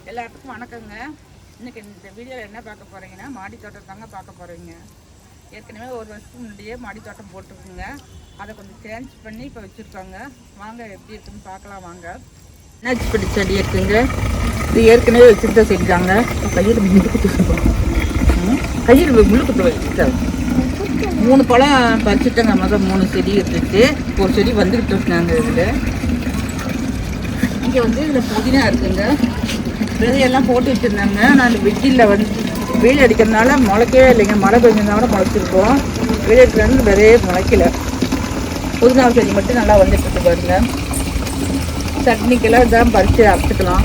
எல்லாத்துக்கும் வணக்கங்க. இன்னைக்கு இந்த வீடியோவில் என்ன பார்க்க போகிறீங்கன்னா மாடி தோட்டம் தாங்க பார்க்க போகிறீங்க. ஏற்கனவே ஒரு வருஷத்துக்கு முன்னாடியே மாடி தோட்டம் போட்டிருக்குங்க. அதை கொஞ்சம் சேஞ்ச் பண்ணி இப்போ வச்சுருக்காங்க. வாங்க எப்படி இருக்குன்னு பார்க்கலாம் வாங்க. என்னாச்சு செடி இருக்குங்க. இது ஏற்கனவே வச்சுருந்த செடி தாங்க. கையில் முள்ளுக்குத்து வச்சுட்டாங்க. 3 பழம் பறிச்சுட்டாங்க. முதல் 3 செடி இருந்துச்சு. ஒரு செடி வந்துக்கிட்டு இருந்தாங்க. இதில் இங்கே வந்து இதில் புதினா இருக்குங்க. விதையெல்லாம் போட்டு வச்சுருந்தாங்க. நான் வெயிலில் வந்து வெயில் அடிக்கிறதுனால முளைக்கவே இல்லைங்க. மழை பெஞ்சதுனால முளைச்சிருக்கோம். வெயில் அடிக்கிறதுனால விதையே முளைக்கல. புதினா செடி மட்டும் நல்லா வந்துட்டு பாருங்க. சட்னிக்கெல்லாம் இதான் பறித்து அரைச்சிக்கலாம்.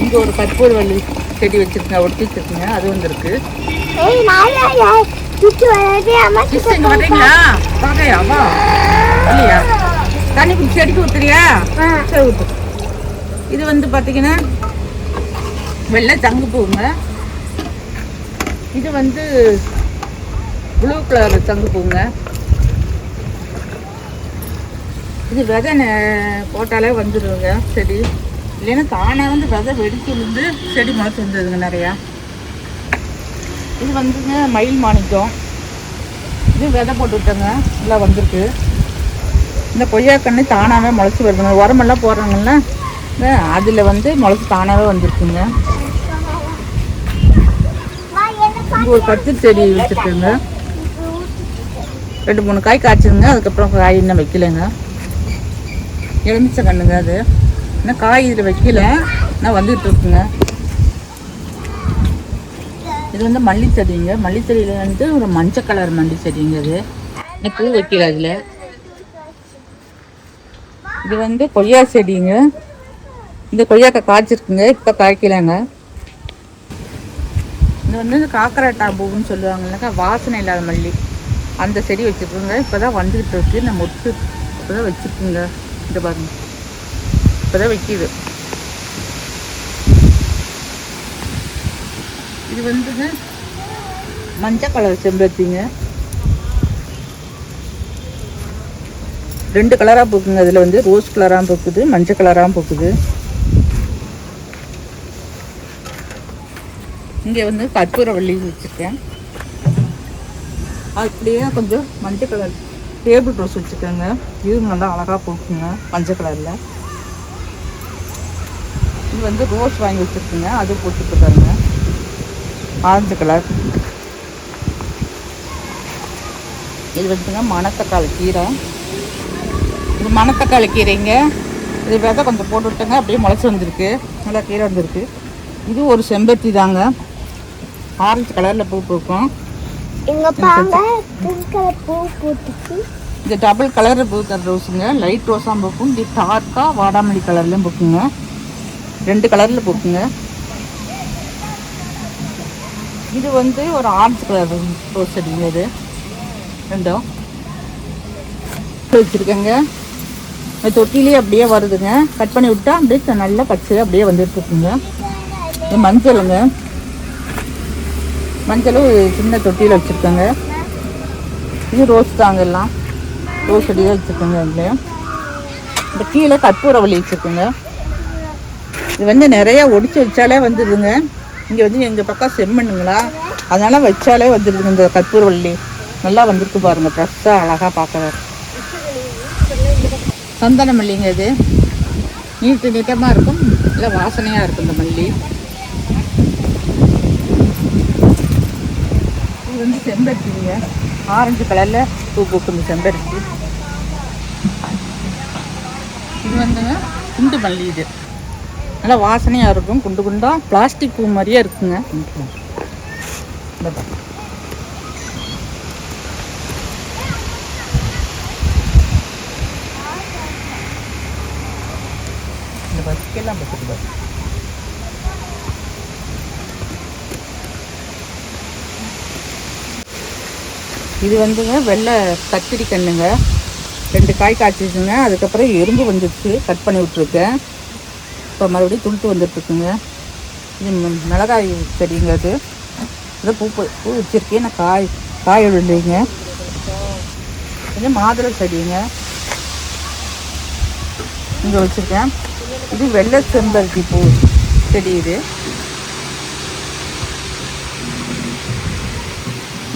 இங்கே ஒரு கற்பூரவள்ளி செடி வச்சுருக்கேன், ஒட்டி வச்சுருக்குங்க. அது வந்துருக்கு. வரீங்களா பாக்கையாவா இல்லையா? தண்ணி குடிச்சு செடிக்கு ஊத்துறியா? சரி ஊத்து. இது வந்து பார்த்தீங்கன்னா வெள்ளை சங்குப்பூங்க. இது வந்து ப்ளூ கலர் சங்குப்பூங்க. இது விதை போட்டாலே வந்துடுங்க செடி. இல்லைன்னா தானே வந்து விதை வெடிச்சு விழுந்து செடி முளைச்சி வந்துடுதுங்க நிறையா. இது வந்துங்க மயில் மாணிக்கம். இது விதை போட்டு விட்டோங்க, நல்லா வந்திருக்கு. இந்த கொய்யாக்கண்ணு தானாகவே முளைச்சி வருதுங்க. உரமெல்லாம் போடுறாங்கல்ல, அதில் வந்து முளைச்சி தானாகவே வந்துருக்குங்க. இங்கே ஒரு கத்திரி செடி வச்சுருக்குங்க. 2-3 காய் காய்ச்சிதுங்க. அதுக்கப்புறம் காய் இன்னும் வைக்கலைங்க. எலுமிச்சை கண்ணுங்க. அது இன்னும் காய் இதில் வைக்கல, ஆனால் வந்துகிட்டு இருக்குங்க. இது வந்து மல்லி செடிங்க. மல்லி செடியில் வந்து ஒரு மஞ்சள் கலர் மல்லி செடிங்க. அது இன்னும் பூ வைக்கல. அதில் இது வந்து கொய்யா செடிங்க. இந்த கொய்யாக்காய் காய்ச்சிருக்குங்க, இப்போ காய்க்கலாங்க. இது வந்து காக்கரட்டா பூன்னு சொல்லுவாங்கல்லக்கா, வாசனை இல்லாத மல்லி. அந்த செடி வச்சுருக்குங்க. இப்போ தான் வந்துக்கிட்டு இருக்கு. நம்ம ஒட்டு இப்போ தான் வச்சுருக்குங்க. இந்த பாருங்க, இப்போ தான் வைக்கிது. இது வந்துங்க மஞ்சள் கலர் செம்பருத்திங்க. 2 கலராக பூக்குங்க. அதில் வந்து ரோஸ் கலராகவும் பூக்குது, மஞ்சள் கலராகவும் பூக்குது. இங்கே வந்து கற்பூரவள்ளி வச்சுருக்கேன். அப்படியே கொஞ்சம் மஞ்சள் கலர் டேபிள் ரோஸ் வச்சுருக்கேங்க. இது நல்லா அழகாக பூக்குங்க மஞ்சள் கலரில். இது வந்து ரோஸ் வாங்கி வச்சுருக்குங்க, அது போட்டுட்டு பாருங்க. Orange colour. இது வந்துங்க மணத்தக்காளி கீரை. இது மணத்தக்காளி கீரைங்க. இது விதை கொஞ்சம் போட்டு விட்டுங்க, அப்படியே முளைச்சி வந்திருக்கு. நல்லா கீரை வந்திருக்கு. இது ஒரு செம்பருத்தி தாங்க. ஆரஞ்சு கலரில் பூ பூக்கும். இது டபுள் கலரில் பூ தர ரோஸுங்க. லைட் ரோஸாக பூக்கும். இது டார்க்காக வாடாமல்லி கலர்லேயும் பூக்குங்க. 2 கலரில் பூக்குங்க. இது வந்து ஒரு ஆரஞ்சு கலர் ரோஸ் செடிங்க. இது 2 வச்சுருக்கேங்க. தொட்டிலே அப்படியே வருதுங்க. கட் பண்ணி விட்டா அப்படியே நல்லா பச்சையாக அப்படியே வந்துட்டு இருக்குங்க. இது மஞ்சளுங்க. மஞ்சளும் சின்ன தொட்டியில் வச்சுருக்கேங்க. இது ரோஸ் தாங்க. எல்லாம் ரோஸ் செடி தான் வச்சுருக்கேங்க. அதுலேயும் இந்த கீழே கற்பூரவள்ளி வச்சுருக்குங்க. இது வந்து நிறையா ஒடிச்சு வச்சாலே வந்துடுதுங்க. இங்கே வந்து எங்கள் பக்கம் செம்மண்ணுங்களா, அதனால் வச்சாலே வந்துடுதுங்க. இந்த கற்பூரவள்ளி நல்லா வந்துருக்கு பாருங்கள். ஃப்ரெஷ்ஷாக அழகாக பார்க்குறாரு. சந்தன மல்லிங்க. இது நீட்டமாக இருக்கும், இல்லை வாசனையாக இருக்கும். இந்த மல்லி இது வந்து செம்பருத்திங்க. ஆரஞ்சு கலரில் பூ பூக்கும் செம்பருத்தி. இது வந்துங்க குண்டு மல்லி. இது நல்லா வாசனையாக இருக்கும். குண்டு குண்டாக பிளாஸ்டிக் பூ மாதிரியே இருக்குங்க. இந்த பஸ்கெல்லாம் பச்சுட்டு இது வந்துங்க வெள்ளை கத்திரி கண்ணுங்க. 2 காய் காய்ச்சிச்சுங்க. அதுக்கப்புறம் எறும்பு வந்துடுச்சு, கட் பண்ணி விட்ருக்கேன். இப்போ மறுபடியும் துளுத்து வந்துட்டுருக்குங்க. இது மிளகாய் செடிங்க. அது பூ வச்சுருக்கேன். நான் காய் விழுந்தீங்க. இது மாதுளை செடிங்க. இங்கே வச்சுருக்கேன். இது வெள்ளை செம்பருத்தி பூ செடி. இது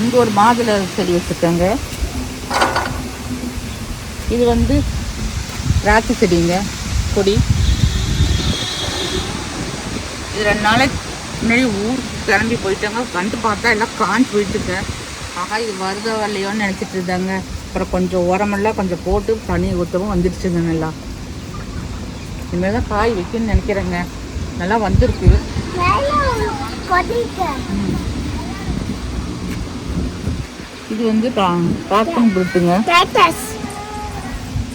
இங்கே ஒரு மாதுளை செடி வச்சுருக்கேங்க. இது வந்து ராக்கி செடிங்க கொடி. இது 2 நாளைக்கு முன்னாடி ஊருக்கு கிளம்பி போயிட்டாங்க. கண்டு பார்த்தா எல்லாம் காஞ்சி போயிட்டுருக்கேன். ஆகா இது வருதோ வரலையோன்னு நினச்சிட்டு இருந்தாங்க. அப்புறம் கொஞ்சம் உரமெல்லாம் கொஞ்சம் போட்டு தண்ணி ஊற்றவும் வந்துடுச்சுங்க. நல்லா இனிமேல் தான் காய் வைக்கணும்னு நினைக்கிறேங்க. நல்லா வந்திருக்கு. இது வந்து காட்டன் புருட்டுங்க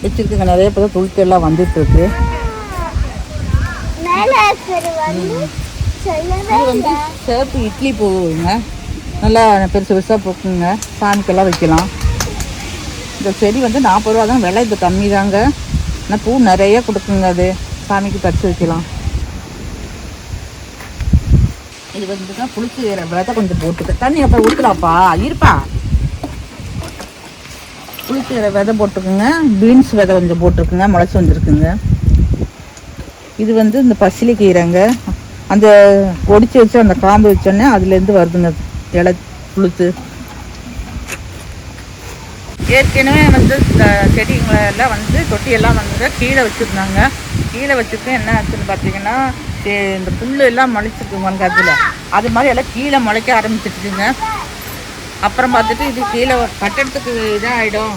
வச்சுருக்குங்க. நிறைய பேர் துளுத்து எல்லாம் வந்துட்டு இருக்கு. இது வந்து சிவப்பு இட்லி பூவுங்க. நல்லா பெருசு பெருசாக பூக்குங்க. சாமிக்கெல்லாம் வைக்கலாம். இந்த செடி வந்து 40 ரூபா தான் விலை. இது கம்மி தாங்க. ஆனால் பூ நிறைய கொடுக்குங்க. அது சாமிக்கு பறித்து வைக்கலாம். இது வந்து தான் புளிச்சு விதை கொஞ்சம் போட்டுக்க. தண்ணி அப்போ ஊற்றலாப்பா இருப்பா. புளிச்சீரை விதை போட்டுக்குங்க. பீன்ஸ் விதை கொஞ்சம் போட்டிருக்குங்க. முளைச்சி வந்துருக்குங்க. இது வந்து இந்த பசிலிக்கீரைங்க. அந்த ஒடிச்சு வச்சு அந்த காம்பு வச்சோன்னே அதுலேருந்து வருதுங்க இலை புளுத்து. ஏற்கனவே வந்து இந்த செடிங்களெல்லாம் வந்து தொட்டியெல்லாம் வந்து கீழே வச்சுருந்தாங்க. கீழே வச்சுட்டு என்ன ஆச்சுன்னு பார்த்தீங்கன்னா இந்த புல் எல்லாம் முளைச்சிருக்குங்க. அதில் அது மாதிரி எல்லாம் கீழே முளைக்க ஆரம்பிச்சிருக்குங்க. அப்புறம் பார்த்துட்டு இது கீழே கட்டடத்துக்கு இதாக ஆகிடும்,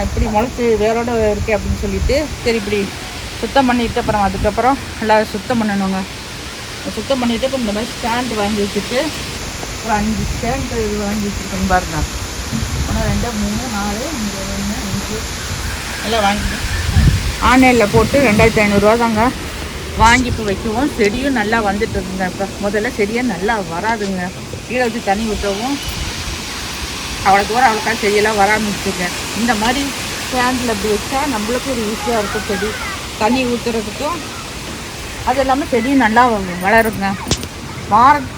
இப்படி முளைச்சி வேரோட இருக்கே அப்படின்னு சொல்லிட்டு சரி இப்படி சுத்தம் பண்ணிவிட்டு அப்புறம் அதுக்கப்புறம் எல்லாம் சுத்தம் பண்ணணுங்க. சுத்தம் பண்ணிவிட்டு இப்போ இந்த மாதிரி ஸ்டாண்டு வாங்கி வச்சுட்டு ஒரு 5 ஸ்டாண்டு இது வாங்கி வச்சுருக்கேன் பாருங்க. 1 2 3 4 5 1 5 எல்லாம் வாங்கிட்டு ஆன்லைனில் போட்டு 2500 தாங்க வாங்கி இப்போ வைக்கவும். செடியும் நல்லா வந்துட்டு இருக்குங்க. இப்போ முதல்ல செடியாக நல்லா வராதுங்க. கீழே வச்சு தண்ணி ஊற்றவும் அவ்வளோ தூரம் அவ்வளோக்கா செடியெல்லாம் வராமிச்சுங்க. இந்த மாதிரி ஸ்டாண்டில் அப்படி வச்சா நம்மளுக்கும் ஒரு ஈஸியாக இருக்கும். செடி தண்ணி ஊற்றுறதுக்கும் அது இல்லாமல் செடியும் நல்லா வளருங்க.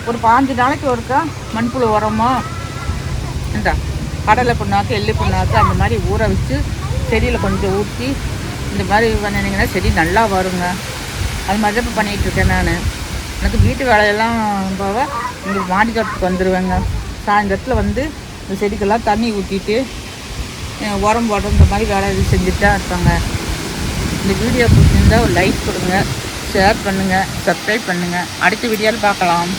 ஒரு 5 நாளைக்கு ஒருக்கா மண்புழு உரமோ இந்த கடலை புண்ணாக்கு எள்ளு புண்ணாக்கு அந்த மாதிரி ஊற வச்சு செடியில் கொஞ்சம் ஊற்றி இந்த மாதிரி பண்ணினீங்கன்னா செடி நல்லா வருங்க. அது மாதிரி தான் இப்போ பண்ணிகிட்ருக்கேன் நான். எனக்கு வீட்டு வேலையெல்லாம் போக இங்கே மாடி தோட்டத்துக்கு வந்துடுவேங்க. சாயந்தரத்தில் வந்து இந்த செடிக்கெல்லாம் தண்ணி ஊற்றிட்டு உரம் போடுற இந்த மாதிரி வேலை செஞ்சுட்டு தான் இருப்பாங்க. இந்த வீடியோ பிடிச்சிருந்தால் ஒரு லைக் கொடுங்க, ஷேர் பண்ணுங்கள், சப்ஸ்கிரைப் பண்ணுங்கள். அடுத்த வீடியோவில் பார்க்கலாம்.